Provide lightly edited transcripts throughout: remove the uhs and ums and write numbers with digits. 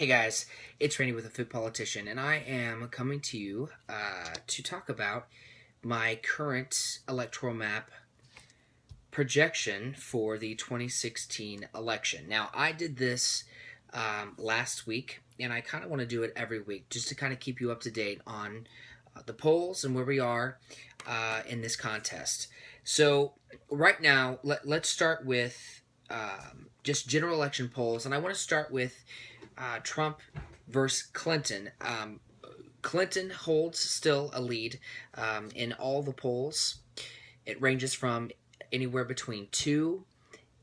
Hey guys, it's Randy with The Fit Politician, and I am coming to you to talk about my current electoral map projection for the 2016 election. Now, I did this last week, and I kind of want to do it every week just to kind of keep you up to date on the polls and where we are in this contest. So, right now, let's start with just general election polls, and I want to start with Trump versus Clinton. Clinton holds still a lead in all the polls. It ranges from anywhere between 2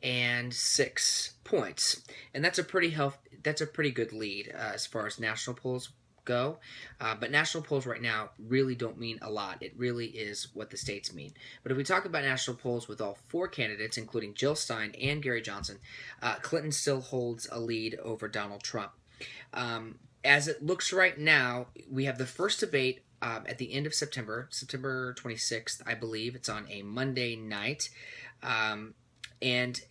and 6 points, and that's a pretty good lead as far as national polls go. But national polls right now really don't mean a lot. It really is what the states mean. But if we talk about national polls with all four candidates, including Jill Stein and Gary Johnson, Clinton still holds a lead over Donald Trump. As it looks right now, we have the first debate at the end of September 26th, I believe. It's on a Monday night. And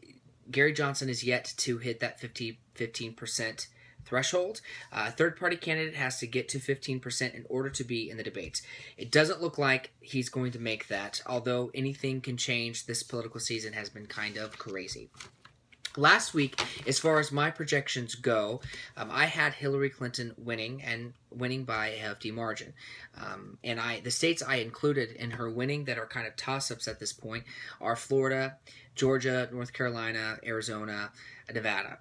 Gary Johnson is yet to hit that 15% threshold. Third-party candidate has to get to 15% in order to be in the debates. It doesn't look like he's going to make that, although anything can change. This political season has been kind of crazy. Last week, as far as my projections go, I had Hillary Clinton winning by a hefty margin. And the states I included in her winning that are kind of toss-ups at this point are Florida, Georgia, North Carolina, Arizona, Nevada.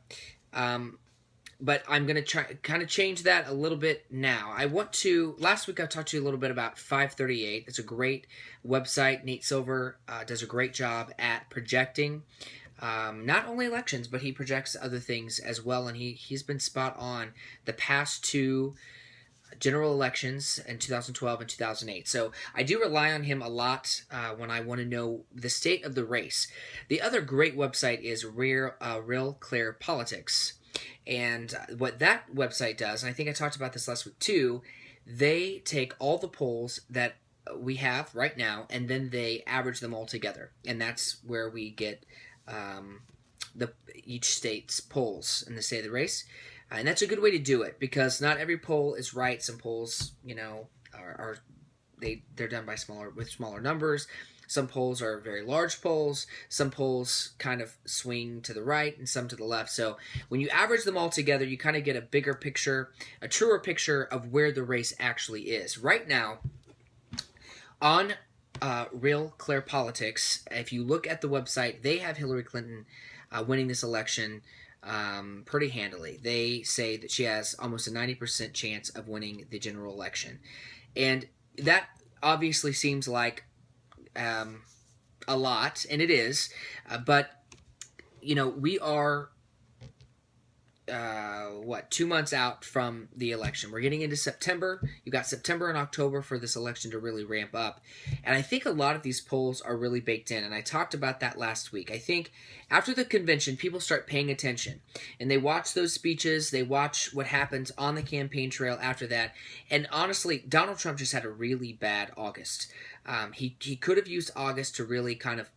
But I'm going to try kind of change that a little bit now. Last week I talked to you a little bit about 538. It's a great website. Nate Silver does a great job at projecting not only elections, but he projects other things as well, and he's been spot on the past two general elections in 2012 and 2008. So I do rely on him a lot when I want to know the state of the race. The other great website is Real Clear Politics, and what that website does, and I think I talked about this last week too, they take all the polls that we have right now, and then they average them all together, and that's where we get each state's polls in the state of the race. And that's a good way to do it because not every poll is right. Some polls, they're done with smaller numbers. Some polls are very large polls. Some polls kind of swing to the right and some to the left. So when you average them all together, you kind of get a bigger picture, a truer picture of where the race actually is. Right now, on Real Clear Politics, if you look at the website, they have Hillary Clinton winning this election pretty handily. They say that she has almost a 90% chance of winning the general election. And that obviously seems like a lot, and it is, but, we are 2 months out from the election. We're getting into September. You've got September and October for this election to really ramp up. And I think a lot of these polls are really baked in. And I talked about that last week. I think after the convention, people start paying attention. And they watch those speeches. They watch what happens on the campaign trail after that. And honestly, Donald Trump just had a really bad August. He could have used August to really kind of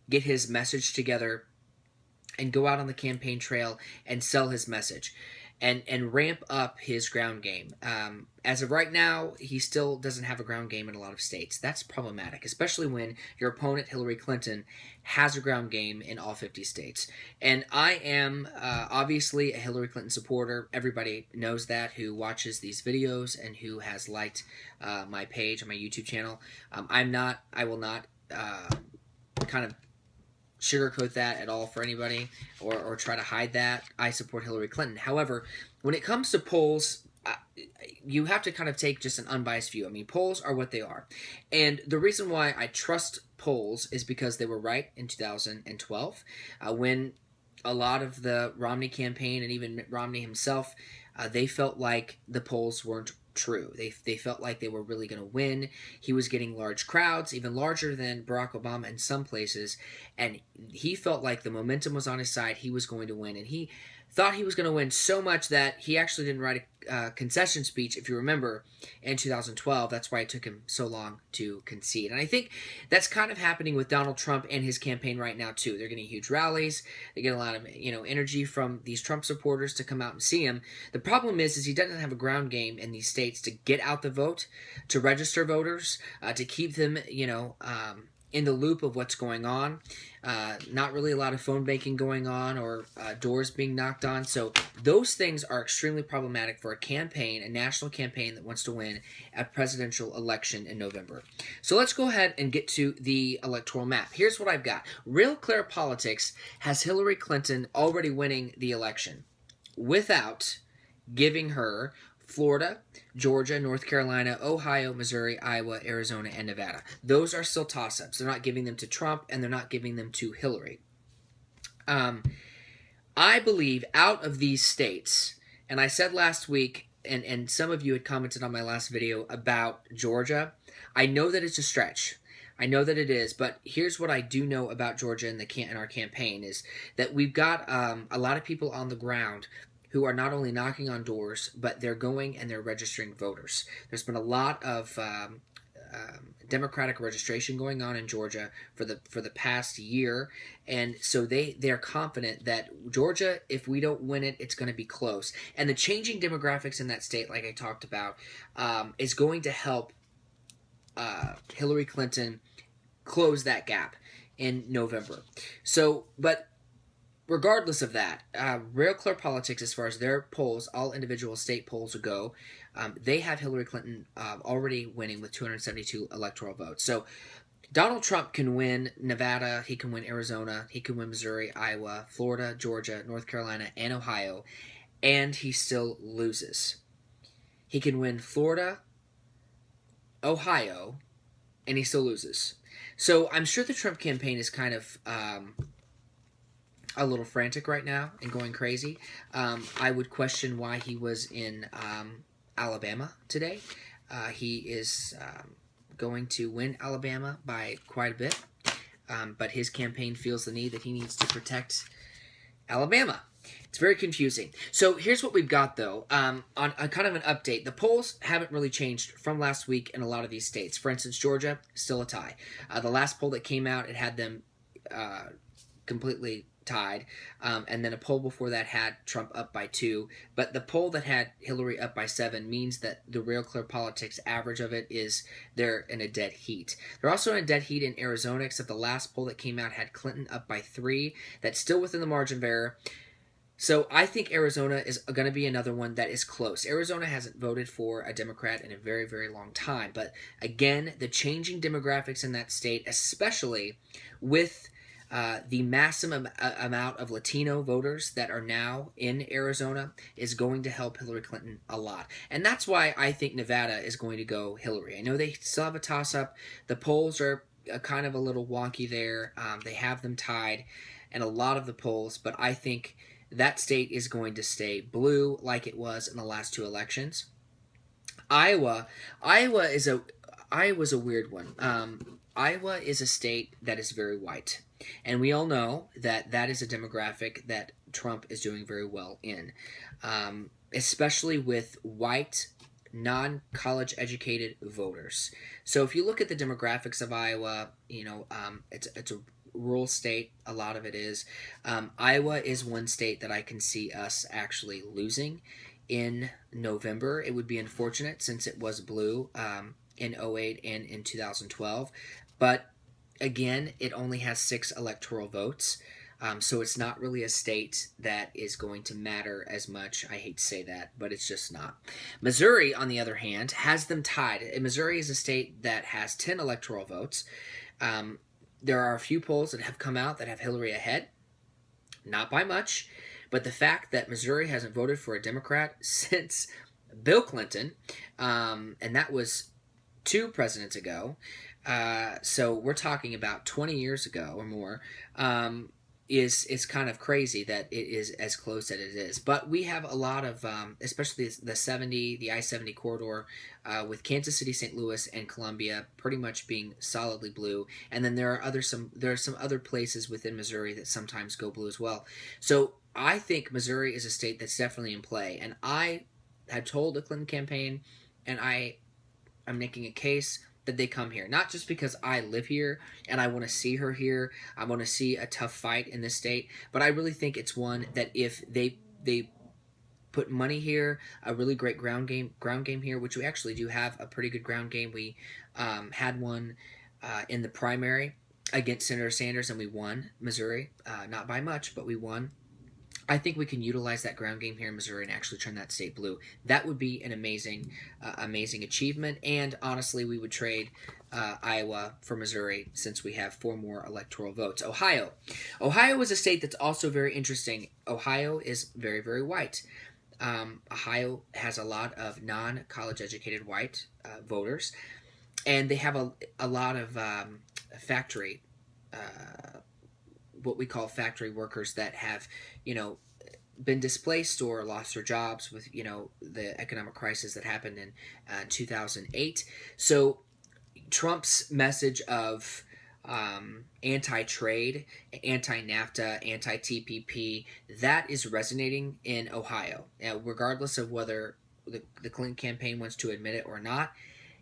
get his message together and go out on the campaign trail and sell his message and ramp up his ground game. As of right now, he still doesn't have a ground game in a lot of states. That's problematic, especially when your opponent, Hillary Clinton, has a ground game in all 50 states. And I am obviously a Hillary Clinton supporter. Everybody knows that who watches these videos and who has liked my page on my YouTube channel. I will not kind of sugarcoat that at all for anybody or try to hide that. I support Hillary Clinton. However, when it comes to polls, you have to kind of take just an unbiased view. I mean, polls are what they are. And the reason why I trust polls is because they were right in 2012 when a lot of the Romney campaign and even Mitt Romney himself, they felt like the polls weren't true. They felt like they were really going to win. He was getting large crowds, even larger than Barack Obama in some places, and he felt like the momentum was on his side. He was going to win, and he thought he was going to win so much that he actually didn't write a concession speech, if you remember, in 2012. That's why it took him so long to concede. And I think that's kind of happening with Donald Trump and his campaign right now too. They're getting huge rallies. They get a lot of energy from these Trump supporters to come out and see him. The problem is he doesn't have a ground game in these states to get out the vote, to register voters, to keep them in the loop of what's going on. Not really a lot of phone banking going on or doors being knocked on. So those things are extremely problematic for a campaign, a national campaign that wants to win a presidential election in November. So let's go ahead and get to the electoral map. Here's what I've got. Real Clear Politics has Hillary Clinton already winning the election without giving her Florida, Georgia, North Carolina, Ohio, Missouri, Iowa, Arizona, and Nevada. Those are still toss-ups. They're not giving them to Trump, and they're not giving them to Hillary. I believe out of these states, and I said last week, and some of you had commented on my last video about Georgia, I know that it's a stretch. I know that it is, but here's what I do know about Georgia in our campaign is that we've got a lot of people on the ground who are not only knocking on doors, but they're going and they're registering voters. There's been a lot of Democratic registration going on in Georgia for the past year, and so they're confident that Georgia, if we don't win it, it's going to be close. And the changing demographics in that state, like I talked about, is going to help Hillary Clinton close that gap in November. So, but regardless of that, Real Clear Politics, as far as their polls, all individual state polls go, they have Hillary Clinton already winning with 272 electoral votes. So Donald Trump can win Nevada, he can win Arizona, he can win Missouri, Iowa, Florida, Georgia, North Carolina, and Ohio, and he still loses. He can win Florida, Ohio, and he still loses. So I'm sure the Trump campaign is kind of a little frantic right now and going crazy. I would question why he was in Alabama today. He is going to win Alabama by quite a bit, but his campaign feels the need that he needs to protect Alabama. It's very confusing. So here's what we've got, though. On kind of an update, the polls haven't really changed from last week in a lot of these states. For instance, Georgia, still a tie. The last poll that came out, it had them completely tied, and then a poll before that had Trump up by 2, but the poll that had Hillary up by 7 means that the Real Clear Politics average of it is they're in a dead heat. They're also in a dead heat in Arizona, except the last poll that came out had Clinton up by 3. That's still within the margin of error. So I think Arizona is going to be another one that is close. Arizona hasn't voted for a Democrat in a very, very long time, but again, the changing demographics in that state, especially with the massive amount of Latino voters that are now in Arizona, is going to help Hillary Clinton a lot. And that's why I think Nevada is going to go Hillary. I know they still have a toss-up. The polls are kind of a little wonky there. They have them tied in a lot of the polls, but I think that state is going to stay blue like it was in the last 2 elections. Iowa is a weird one. Iowa is a state that is very white. And we all know that that is a demographic that Trump is doing very well in, especially with white, non-college educated voters. So if you look at the demographics of Iowa, it's a rural state. A lot of it is. Iowa is one state that I can see us actually losing in November. It would be unfortunate since it was blue in 2008 and in 2012. But again, it only has 6 electoral votes, so it's not really a state that is going to matter as much. I hate to say that, but it's just not. Missouri, on the other hand, has them tied. Missouri is a state that has 10 electoral votes. There are a few polls that have come out that have Hillary ahead, not by much, but the fact that Missouri hasn't voted for a Democrat since Bill Clinton, and that was 2 presidents ago, so we're talking about 20 years ago or more. is kind of crazy that it is as close as it is. But we have a lot of, especially the I-70 corridor, with Kansas City, St. Louis, and Columbia pretty much being solidly blue. And then there are some other places within Missouri that sometimes go blue as well. So I think Missouri is a state that's definitely in play. And I had told the Clinton campaign, and I'm making a case that they come here, not just because I live here and I want to see her here. I want to see a tough fight in this state, but I really think it's one that if they put money here, a really great ground game here, which we actually do have a pretty good ground game. We had one in the primary against Senator Sanders, and we won Missouri, not by much, but we won. I think we can utilize that ground game here in Missouri and actually turn that state blue. That would be an amazing achievement. And honestly, we would trade Iowa for Missouri since we have 4 more electoral votes. Ohio. Ohio is a state that's also very interesting. Ohio is very, very white. Ohio has a lot of non-college educated white voters, and they have a lot of factory what we call factory workers that have, been displaced or lost their jobs with, the economic crisis that happened in 2008. So Trump's message of anti-trade, anti-NAFTA, anti-TPP, that is resonating in Ohio. Regardless of whether the Clinton campaign wants to admit it or not,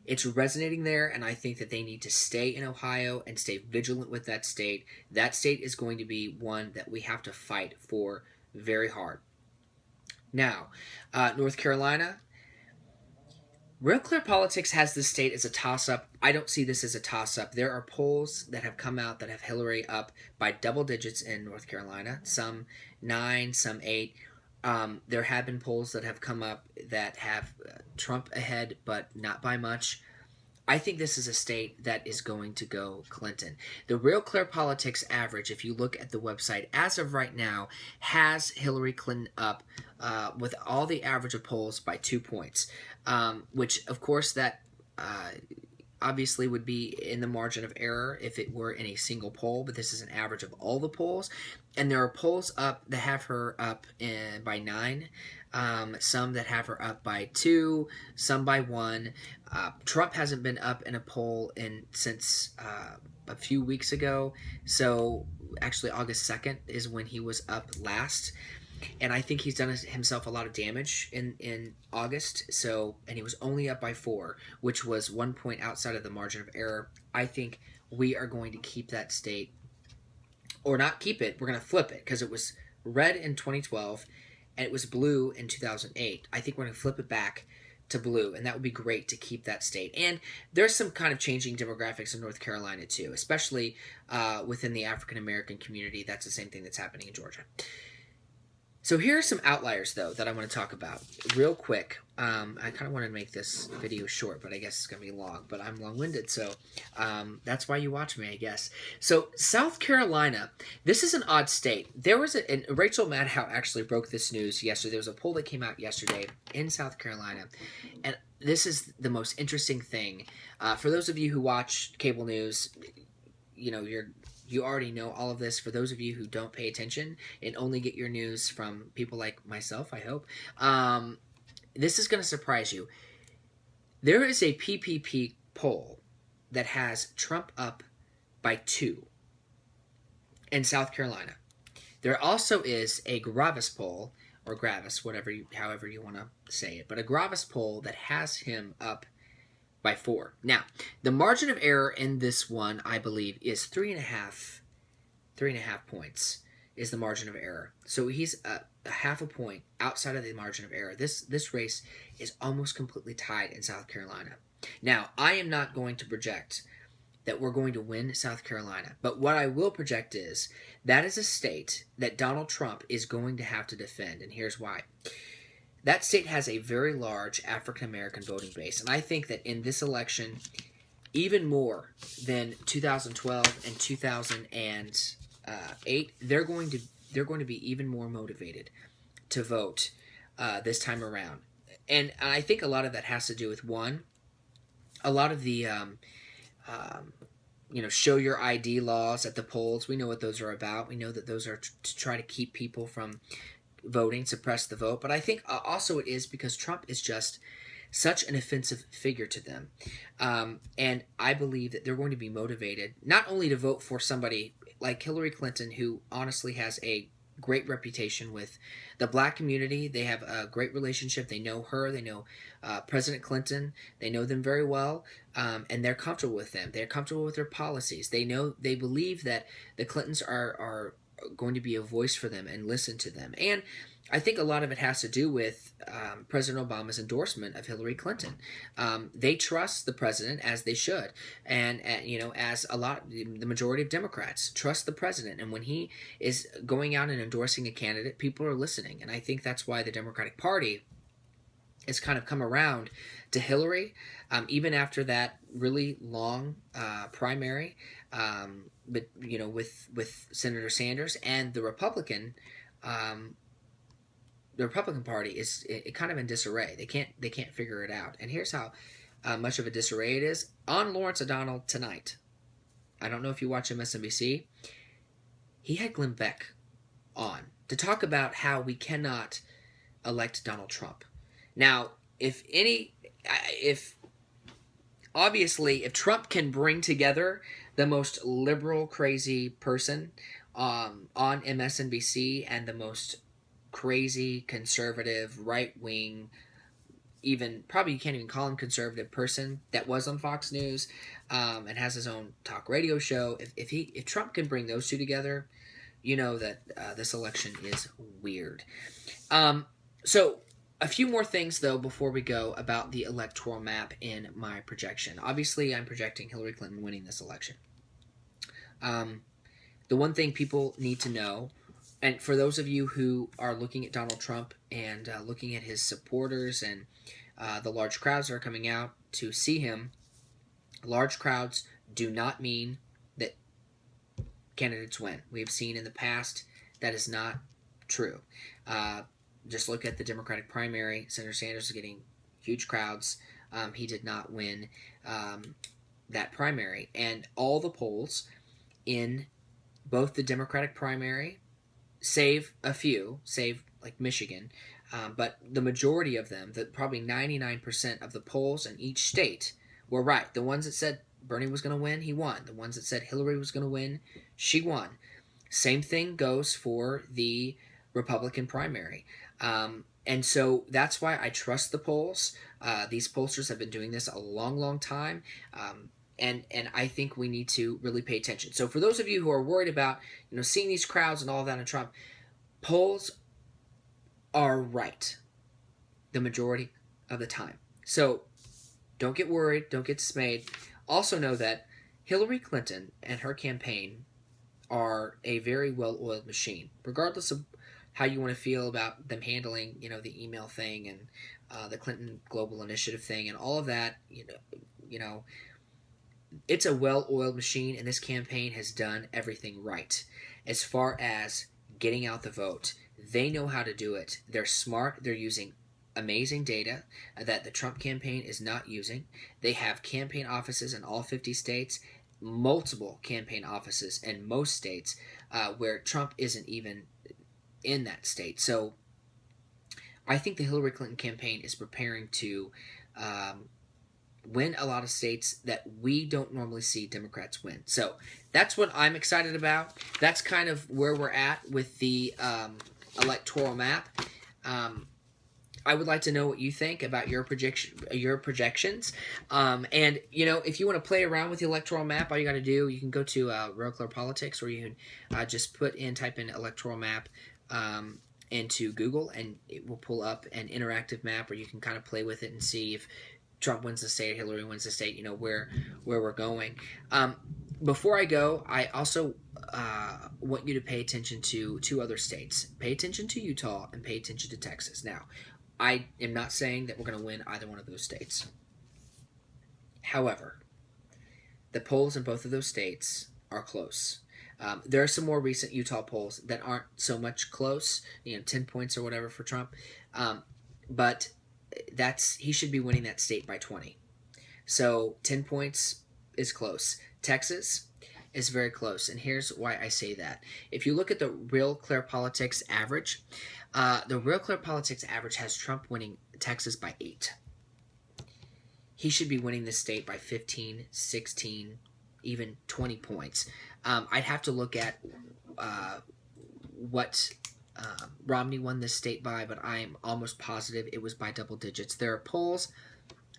it's resonating there, and I think that they need to stay in Ohio and stay vigilant with that state. That state is going to be one that we have to fight for very hard. Now, North Carolina. Real Clear Politics has this state as a toss-up. I don't see this as a toss-up. There are polls that have come out that have Hillary up by double digits in North Carolina, some 9, some 8. There have been polls that have come up that have Trump ahead, but not by much. I think this is a state that is going to go Clinton. The Real Clear Politics average, if you look at the website, as of right now, has Hillary Clinton up with all the average of polls by 2 points, which, of course, that obviously would be in the margin of error if it were in a single poll, but this is an average of all the polls. And there are polls up that have her up by 9, some that have her up by 2, some by 1. Trump hasn't been up in a poll since a few weeks ago, so actually August 2nd is when he was up last. And I think he's done himself a lot of damage in August. And he was only up by 4, which was 1 point outside of the margin of error. I think we are going to keep that state, or not keep it. We're going to flip it because it was red in 2012 and it was blue in 2008. I think we're going to flip it back to blue, and that would be great to keep that state. And there's some kind of changing demographics in North Carolina too, especially within the African American community. That's the same thing that's happening in Georgia. So here are some outliers, though, that I want to talk about real quick. I kind of want to make this video short, but I guess it's going to be long. But I'm long-winded, so that's why you watch me, I guess. So South Carolina, this is an odd state. There was and Rachel Maddow actually broke this news yesterday. There was a poll that came out yesterday in South Carolina, and this is the most interesting thing. For those of you who watch cable news, you already know all of this. For those of you who don't pay attention and only get your news from people like myself, I hope, this is going to surprise you. There is a PPP poll that has Trump up by 2 in South Carolina. There also is a Gravis poll, or Gravis, however you want to say it, but a Gravis poll that has him up by 4. Now, the margin of error in this one, I believe, is 3.5 points is the margin of error. So he's a half a point outside of the margin of error. This race is almost completely tied in South Carolina. Now, I am not going to project that we're going to win South Carolina, but what I will project is that is a state that Donald Trump is going to have to defend, and here's why. That state has a very large African-American voting base, and I think that in this election, even more than 2012 and 2008, they're going to be even more motivated to vote this time around. And I think a lot of that has to do with, one, a lot of the show your ID laws at the polls. We know what those are about. We know that those are to try to keep people from voting, suppress the vote. But I think also it is because Trump is just such an offensive figure to them. And I believe that they're going to be motivated not only to vote for somebody like Hillary Clinton, who honestly has a great reputation with the black community. They have a great relationship. They know her. They know President Clinton. They know them very well, and they're comfortable with them. They're comfortable with their policies. They believe that the Clintons are going to be a voice for them and listen to them. And I think a lot of it has to do with President Obama's endorsement of Hillary Clinton. They trust the president, as they should, and as the majority of Democrats trust the president. And when he is going out and endorsing a candidate, people are listening. And I think that's why the Democratic Party has kind of come around to Hillary, even after that really long primary. But with Senator Sanders and the Republican. The Republican Party is kind of in disarray. They can't figure it out. And here's how much of a disarray it is. On Lawrence O'Donnell tonight, I don't know if you watch MSNBC, he had Glenn Beck on to talk about how we cannot elect Donald Trump. Now, if Trump can bring together the most liberal, crazy person on MSNBC and the most crazy, conservative, right-wing, even probably you can't even call him conservative person that was on Fox News and has his own talk radio show. If Trump can bring those two together, you know that this election is weird. So a few more things though before we go about the electoral map in my projection. Obviously, I'm projecting Hillary Clinton winning this election. The one thing people need to know, and for those of you who are looking at Donald Trump and looking at his supporters and the large crowds that are coming out to see him, large crowds do not mean that candidates win. We have seen in the past that is not true. Just look at the Democratic primary. Senator Sanders is getting huge crowds. He did not win that primary. And all the polls in both the Democratic primary, save a few, save like Michigan, but the majority of them, probably 99% of the polls in each state were right. The ones that said Bernie was going to win, he won. The ones that said Hillary was going to win, she won. Same thing goes for the Republican primary. And so that's why I trust the polls. These pollsters have been doing this a long, long time. And I think we need to really pay attention. So for those of you who are worried about, seeing these crowds and all that in Trump, polls are right the majority of the time. So don't get worried. Don't get dismayed. Also know that Hillary Clinton and her campaign are a very well-oiled machine, regardless of how you want to feel about them handling, the email thing and the Clinton Global Initiative thing and all of that. It's a well-oiled machine, and this campaign has done everything right as far as getting out the vote. They know how to do it. They're smart. They're using amazing data that the Trump campaign is not using. They have campaign offices in all 50 states, multiple campaign offices in most states where Trump isn't even in that state. So I think the Hillary Clinton campaign is preparing to win a lot of states that we don't normally see Democrats win. So that's what I'm excited about. That's kind of where we're at with the electoral map. I would like to know what you think about your projections. And if you want to play around with the electoral map, all you got to do, you can go to Real Clear Politics, or you can just type in electoral map into Google, and it will pull up an interactive map where you can kind of play with it and see if Trump wins the state, Hillary wins the state, where we're going. Before I go, I also want you to pay attention to two other states. Pay attention to Utah and pay attention to Texas. Now, I am not saying that we're going to win either one of those states. However, the polls in both of those states are close. There are some more recent Utah polls that aren't so much close, 10 points or whatever for Trump. But he should be winning that state by 20. So 10 points is close. Texas is very close, and here's why I say that. If you look at the Real Clear Politics average, the Real Clear Politics average has Trump winning Texas by 8. He should be winning this state by 15, 16, even 20 points. I'd have to look at what Romney won this state by, but I'm almost positive it was by double digits. There are polls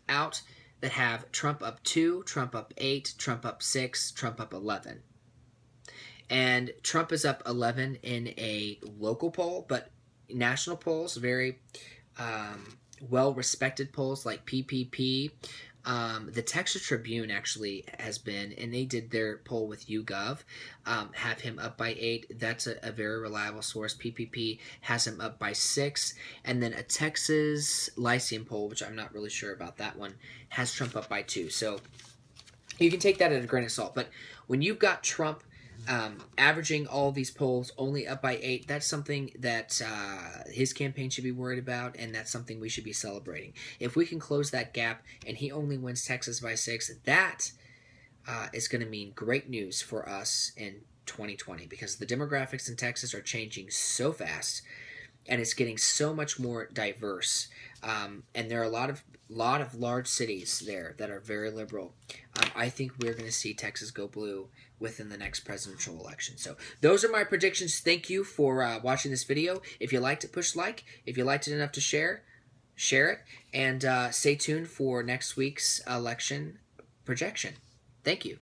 out that have Trump up 2, Trump up 8, Trump up 6, Trump up 11. And Trump is up 11 in a local poll, but national polls, very well-respected polls like PPP. The Texas Tribune actually has been, and they did their poll with YouGov, have him up by 8. That's a very reliable source. PPP has him up by 6. And then a Texas Lyceum poll, which I'm not really sure about that one, has Trump up by 2. So you can take that at a grain of salt. But when you've got Trump averaging all these polls only up by 8, that's something that his campaign should be worried about, and that's something we should be celebrating. If we can close that gap and he only wins Texas by 6, that is going to mean great news for us in 2020, because the demographics in Texas are changing so fast, and it's getting so much more diverse. And there are a lot of large cities there that are very liberal. I think we're going to see Texas go blue within the next presidential election. So those are my predictions. Thank you for watching this video. If you liked it, push like. If you liked it enough to share it. And stay tuned for next week's election projection. Thank you.